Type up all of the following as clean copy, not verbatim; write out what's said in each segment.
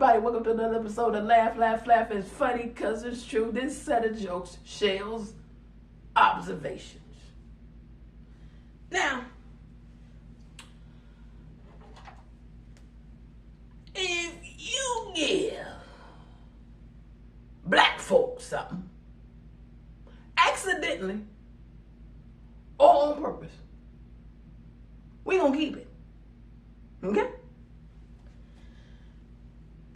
everybody. Welcome to another episode of Laugh, Laugh, Laugh. It's funny because it's true. This set of jokes shares observations. Now, if you give black folks something, accidentally or on purpose, we gonna keep it. Okay?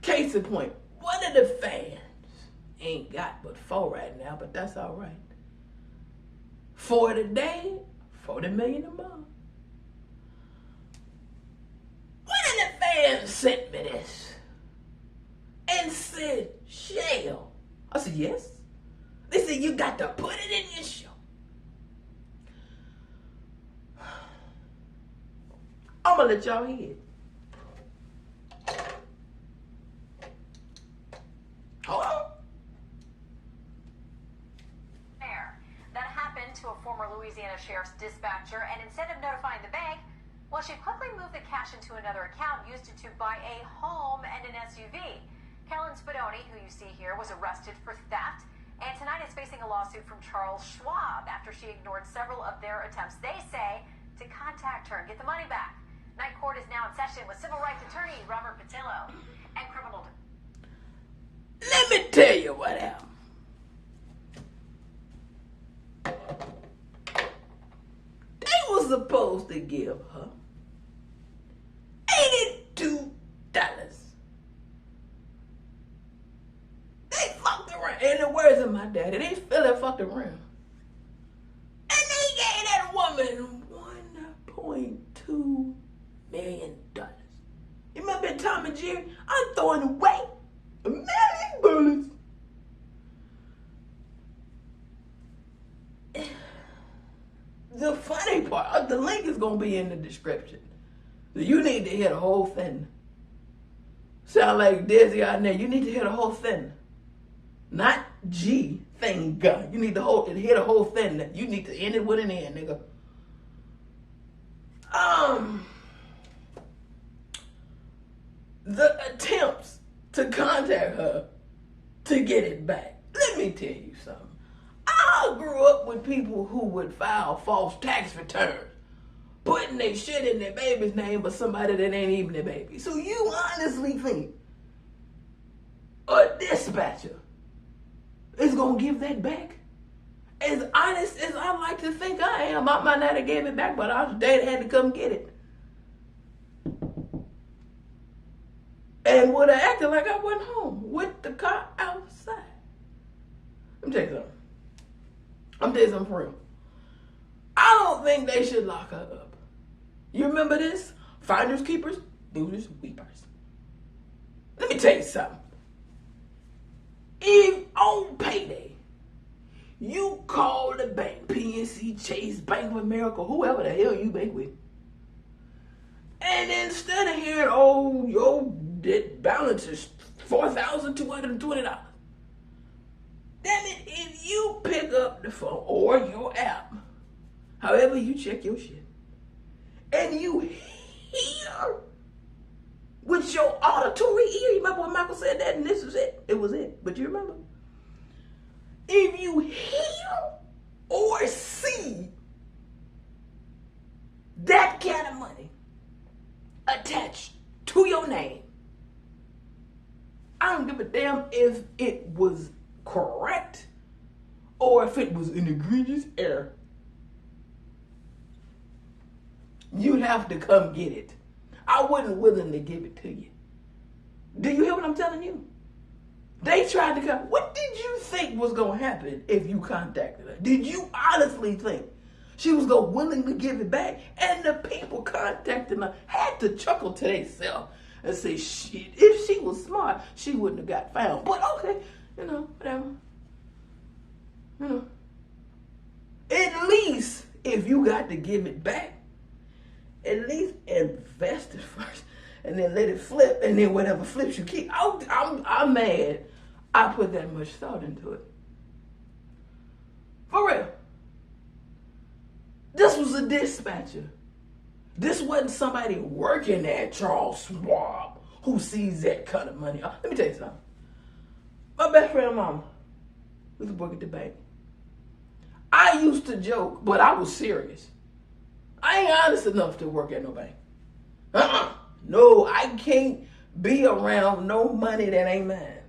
Case in point, one of the fans ain't got but 4 right now, but that's all right. 4 today, 40 million a month. One of the fans sent me this and said, "Shell." I said, "Yes." They said, "You got to put it in your show." I'm gonna let y'all hear it. Hold on. That happened to a former Louisiana sheriff's dispatcher, and instead of notifying the bank, well, she quickly moved the cash into another account, used it to buy a home and an SUV. Kellen Spadoni, who you see here, was arrested for theft, and tonight is facing a lawsuit from Charles Schwab after she ignored several of their attempts, they say, to contact her and get the money back. Night court is now in session with civil rights attorney Robert Patillo and criminal. Let me tell you what happened. They was supposed to give her $82. They fucked around. In the words of my daddy, they fell fucked around. And they gave that woman $1.2 million. You remember Tom and Jerry? I'm throwing away $1 million. The funny part, the link is going to be in the description. So you need to hear the whole thing. Sound like Desi out there. You need to hear the whole thing. Not G, thank God. You need to hear the whole thing. You need to end it with an N, nigga. The attempts to contact her to get it back. Let me tell you something. I grew up with people who would file false tax returns, putting their shit in their baby's name but somebody that ain't even their baby. So you honestly think a dispatcher is going to give that back? As honest as I like to think I am, I might not have gave it back, but I was dad had to come get it. And would have acted like I wasn't home with the car outside. Let me tell you something. I'm telling you something for real. I don't think they should lock her up. You remember this? Finders, keepers, losers, weepers. Let me tell you something. If on payday, you call the bank, PNC, Chase, Bank of America, whoever the hell you bank with, and instead of hearing, "Oh, your debt balance is $4,220. Damn it, if you pick up the phone or your app, however you check your shit, and you hear with your auditory ear, you remember when Michael said that, and this is it? It was it, but you remember? If you hear or see that kind of money attached to your name, I don't give a damn if it was correct or if it was an egregious error. You'd have to come get it. I wasn't willing to give it to you. Do you hear what I'm telling you? They tried to come. What did you think was going to happen if you contacted her? Did you honestly think she was going to willingly give it back? And the people contacting her had to chuckle to themselves and say, shit, if she was smart, she wouldn't have got found. But okay, whatever. At least if you got to give it back, at least invest it first and then let it flip, and then whatever flips you keep. I'm mad I put that much thought into it. For real. This was a dispatcher. This wasn't somebody working at Charles Schwab who sees that kind of money. Let me tell you something. My best friend mama was working at the bank. I used to joke, but I was serious. I ain't honest enough to work at no bank. No, I can't be around no money that ain't mine.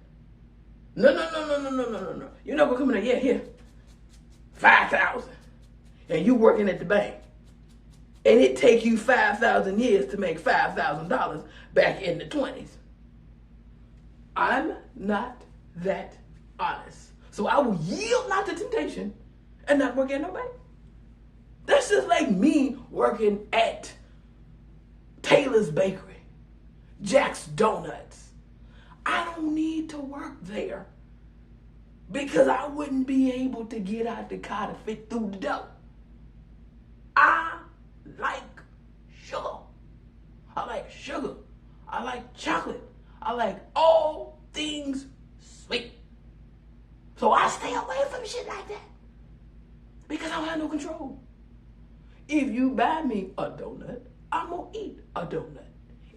No. You're not gonna come in there, here, 5,000. And you working at the bank. And it take you 5,000 years to make $5,000 back in the 20s. I'm not that honest. So I will yield not to temptation and not work at no bank. That's just like me working at Taylor's Bakery, Jack's Donuts. I don't need to work there because I wouldn't be able to get out the car to fit through the door. I like sugar. I like sugar. I like chocolate. I like all things sweet. So I stay away from shit like that because I don't have no control. If you buy me a donut, I'm gonna eat a donut.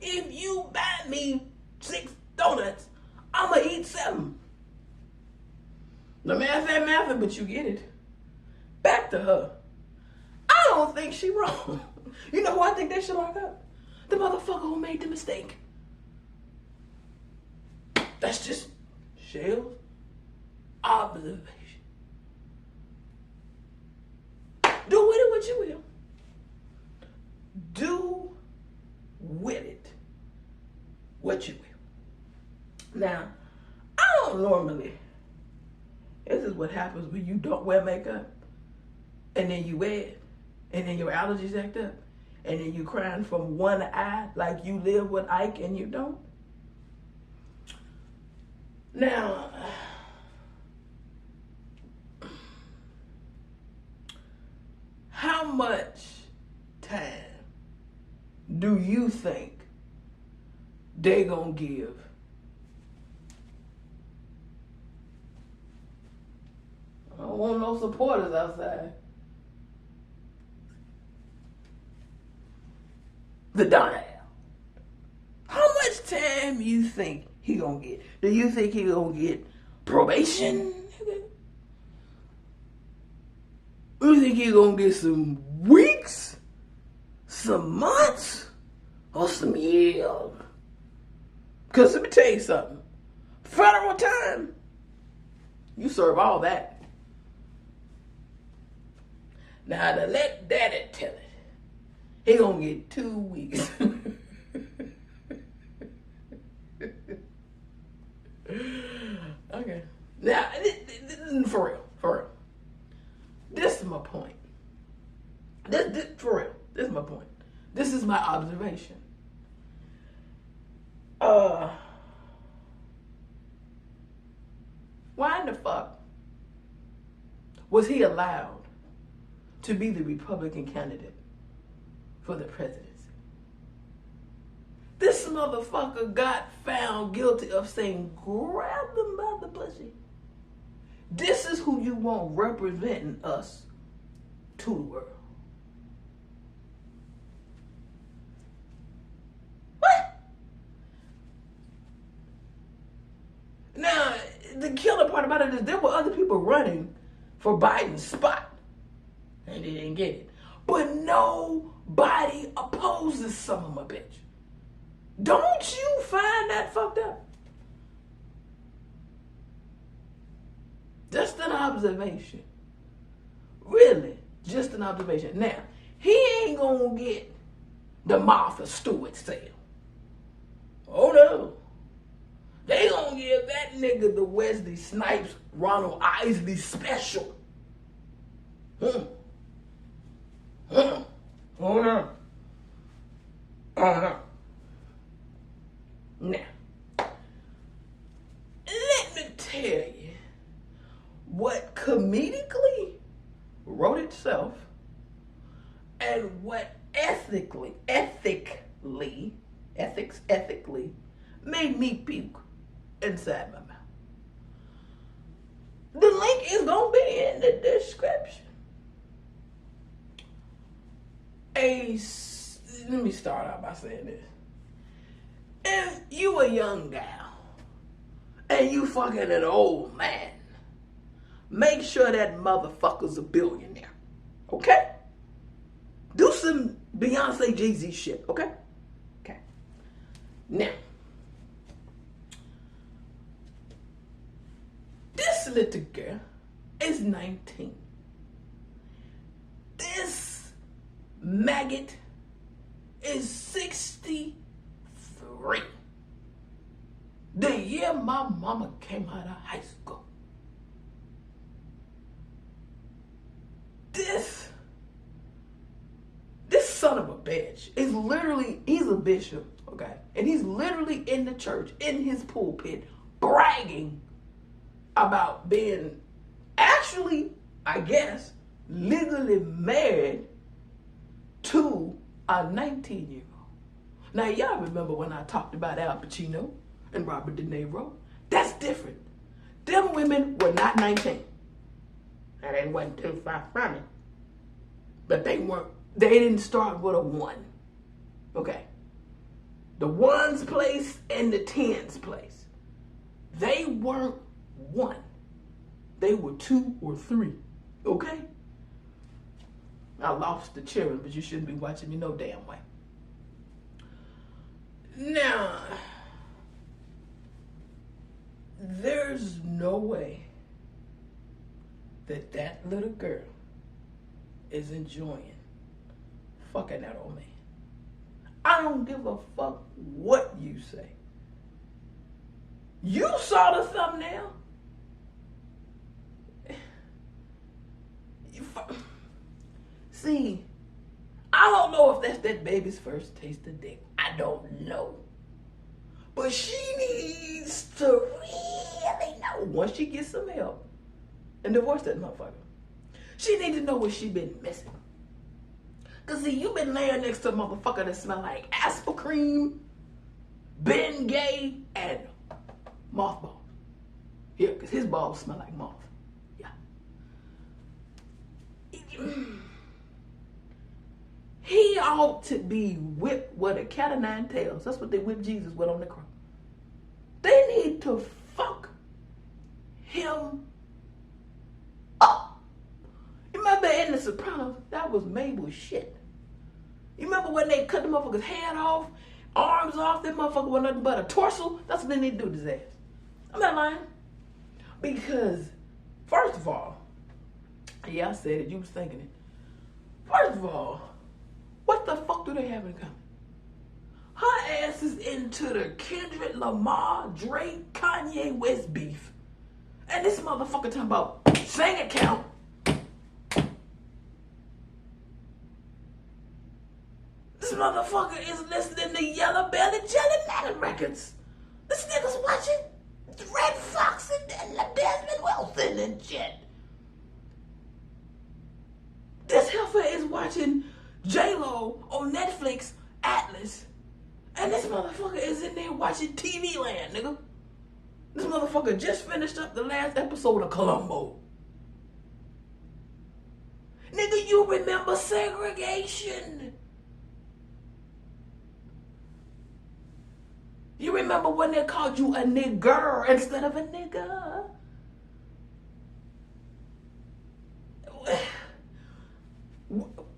If you buy me 6 donuts, I'm gonna eat 7. The math ain't math, but you get it. Back to her. I don't think she wrong. You know who I think they should lock up? The motherfucker who made the mistake. That's just Shell's observation. Do with it what you will. Do with it what you will. Now, I don't normally. This is what happens when you don't wear makeup, and then you wear it, and then your allergies act up, and then you crying from one eye like you live with Ike and you don't. Now, how much time do you think they gonna give I don't want no supporters outside the Donnell? How much time you think he gonna get? Do you think he gonna get probation? Do you think he gonna get some weeks, some months, or some years? Because let me tell you something. Federal time, you serve all that. Now to let daddy tell it, he gonna get 2 weeks. Okay. Now, for real. This is my point. For real, this is my point. This is my observation. Why in the fuck was he allowed to be the Republican candidate for the presidency? This motherfucker got found guilty of saying, grab them by the pussy. This is who you want representing us to the world. What? Now, the killer part about it is there were other people running for Biden's spot, and they didn't get it. But nobody opposes some of my bitch. Don't you find that fucked up? Just an observation. Really, just an observation. Now, he ain't gonna get the Martha Stewart sale. Oh no. They gonna give that nigga the Wesley Snipes, Ronald Isley special. Oh no. Now, let me tell you what comedically wrote itself and what ethically made me puke inside my mouth. The link is gonna be in the description. Let me start out by saying this. If you a young gal and you fucking an old man, make sure that motherfucker's a billionaire. Okay? Do some Beyonce Jay-Z shit, okay? Okay. Now, this little girl is 19. This maggot is 63. The year my mama came out of high school. This son of a bitch is literally, he's a bishop, okay? And he's literally in the church, in his pulpit, bragging about being actually, I guess, legally married to a 19-year-old. Now, y'all remember when I talked about Al Pacino and Robert De Niro? That's different. Them women were not 19. And they wasn't too far from it. But they didn't start with a 1. Okay. The 1's place and the 10's place. They weren't 1. They were 2 or 3. Okay? I lost the cheering, but you shouldn't be watching me no damn way. Now, there's no way that little girl is enjoying fucking that old man. I don't give a fuck what you say. You saw the thumbnail. See, I don't know if that's that baby's first taste of dick. I don't know. But she needs to really know, once she gets some help and divorce that motherfucker, she needs to know what she been missing. Cause see, you been laying next to a motherfucker that smell like asper cream, Bengay, and mothballs. Yeah, cause his balls smell like moth. Yeah. He ought to be whipped with a cat of 9 tails. That's what they whipped Jesus with on the cross. They need to fuck him up. You remember in The Sopranos, that was Mabel's shit. You remember when they cut the motherfucker's head off, arms off, that motherfucker was nothing but a torso? That's what they need to do to his ass. I'm not lying. Because, first of all, yeah, I said it, you was thinking it. First of all, what the fuck do they have in common? Her ass is into the Kendrick Lamar, Drake, Kanye West beef. And this motherfucker talking about sing account. This motherfucker is listening to Yellow Belly Jelly Madden records. This nigga's watching Red Fox and Desmond Wilson and shit. This heifer is watching J-Lo on Netflix, Atlas. And this motherfucker is in there watching TV Land, nigga. This motherfucker just finished up the last episode of Columbo. Nigga, you remember segregation. You remember when they called you a nigger instead of a nigga?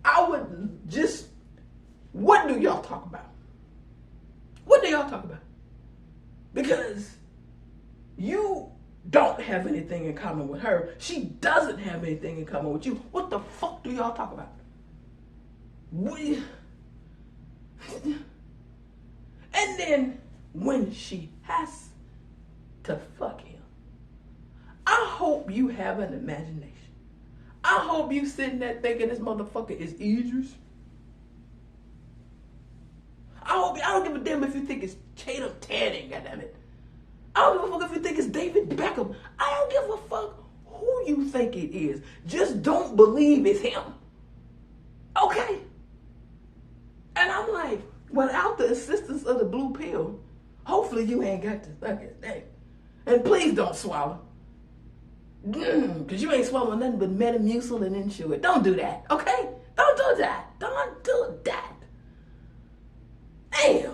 I would just, what do y'all talk about? What do y'all talk about? Because you don't have anything in common with her. She doesn't have anything in common with you. What the fuck do y'all talk about? And then when she has to fuck him, I hope you have an imagination. I hope you sitting there thinking this motherfucker is Idris. I don't give a damn if you think it's Tatum Tanning, goddammit. I don't give a fuck if you think it's David Beckham. I don't give a fuck who you think it is. Just don't believe it's him. Okay? And I'm like, without the assistance of the blue pill, hopefully you ain't got to suck his dick. And please don't swallow. Because you ain't swallowing nothing but Metamucil and Ensure. Don't do that, okay? Don't do that. Don't do that. Damn.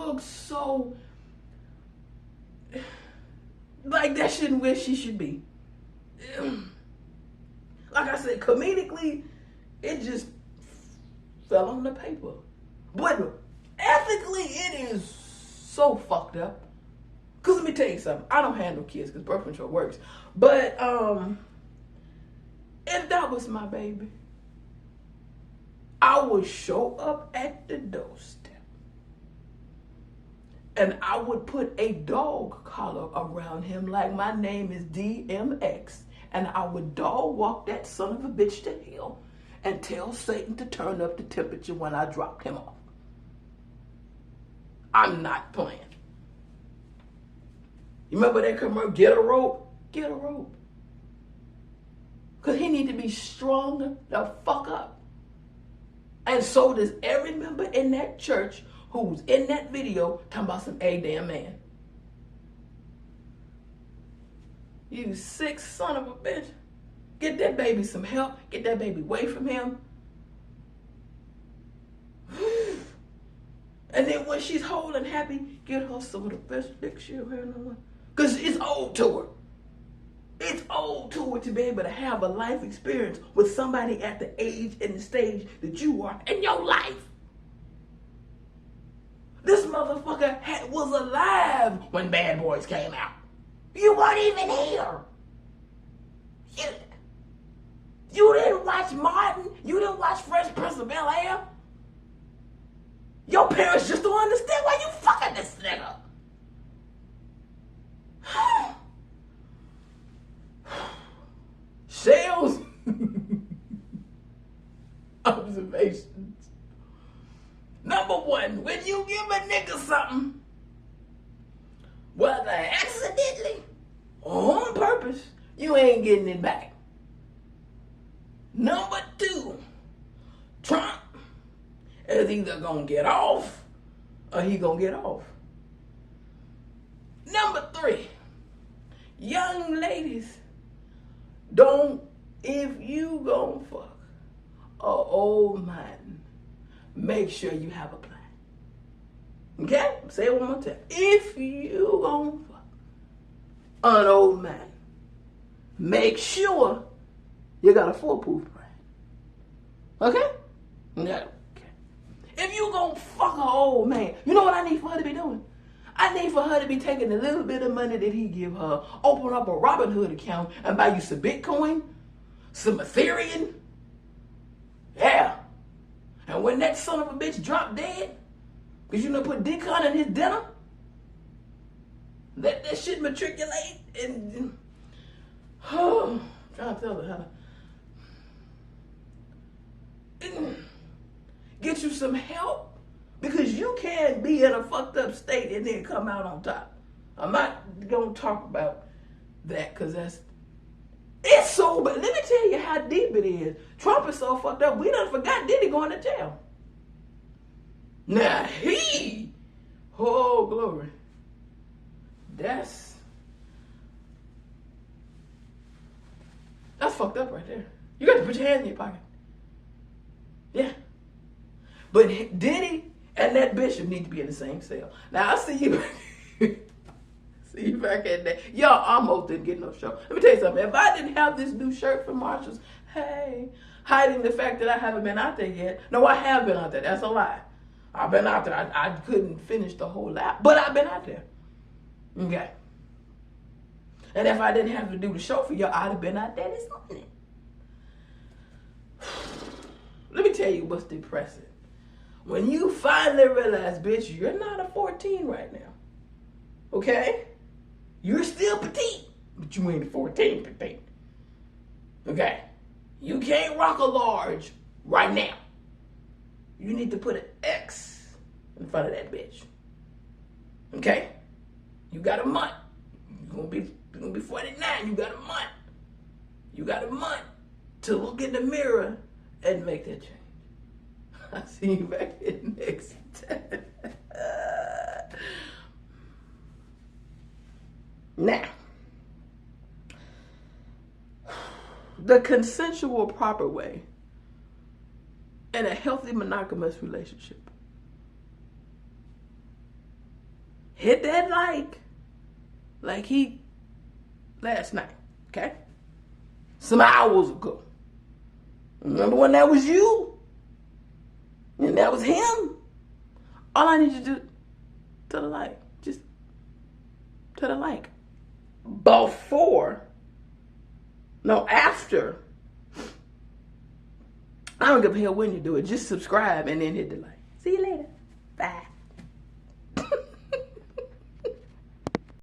looks so like that shouldn't where she should be. Like I said, comedically, it just fell on the paper. But ethically, it is so fucked up. Because let me tell you something. I don't handle kids because birth control works. But if that was my baby, I would show up at the doorstep. And I would put a dog collar around him like my name is DMX. And I would dog walk that son of a bitch to hell and tell Satan to turn up the temperature when I dropped him off. I'm not playing. You remember that commercial, get a rope? Get a rope. Because he need to be strong the fuck up. And so does every member in that church who's in that video talking about some a damn man. You sick son of a bitch. Get that baby some help. Get that baby away from him. And then when she's whole and happy, get her some of the best dick she'll have in her life. Because it's old to her. It's old to her to be able to have a life experience with somebody at the age and the stage that you are in your life. This motherfucker was alive when Bad Boys came out. You weren't even here. You didn't watch Martin. You didn't watch Fresh Prince of Bel-Air. Your parents just don't understand why you fucking this nigga. Shells. Observations. Number one, when you give a nigga something, whether accidentally or on purpose, you ain't getting it back. Number two, Trump is either gonna get off or he gonna get off. Number three, young ladies, don't, if you gon' fuck a old man, make sure you have a plan. Okay? Say it one more time. If you gon' fuck an old man, make sure you got a foolproof plan. Okay? Yeah. Okay. If you gon' fuck an old man, you know what I need for her to be doing? I need for her to be taking a little bit of money that he give her, open up a Robinhood account and buy you some Bitcoin, some Ethereum. Yeah. And when that son of a bitch drop dead, because you know put decon in his dinner, let that shit matriculate and I'm trying to tell her how to get you some help. Because you can't be in a fucked up state and then come out on top. I'm not going to talk about that because it's so bad. Let me tell you how deep it is. Trump is so fucked up, we done forgot Diddy going to jail. Now oh glory. That's fucked up right there. You got to put your hands in your pocket. Yeah. But Diddy and that bishop need to be in the same cell. Now I see you back at that. Y'all almost didn't get no show. Let me tell you something. If I didn't have this new shirt from Marshalls, hey, hiding the fact that I haven't been out there yet. No, I have been out there. That's a lie. I've been out there. I couldn't finish the whole lap, but I've been out there. Okay. And if I didn't have to do the show for y'all, I'd have been out there this morning. Let me tell you what's depressing. When you finally realize, bitch, you're not a 14 right now. Okay? You're still petite, but you ain't a 14 petite. Okay? You can't rock a large right now. You need to put an X in front of that bitch. Okay? You got a month. You're gonna be 49. You got a month. You got a month to look in the mirror and make that change. I'll see you back here next time. Now, the consensual proper way in a healthy monogamous relationship hit that like he last night, okay? Some hours ago. Remember when that was you? And that was him? All I need you to do, to the like. Just to the like. After. I don't give a hell when you do it. Just subscribe and then hit the like. See you later. Bye.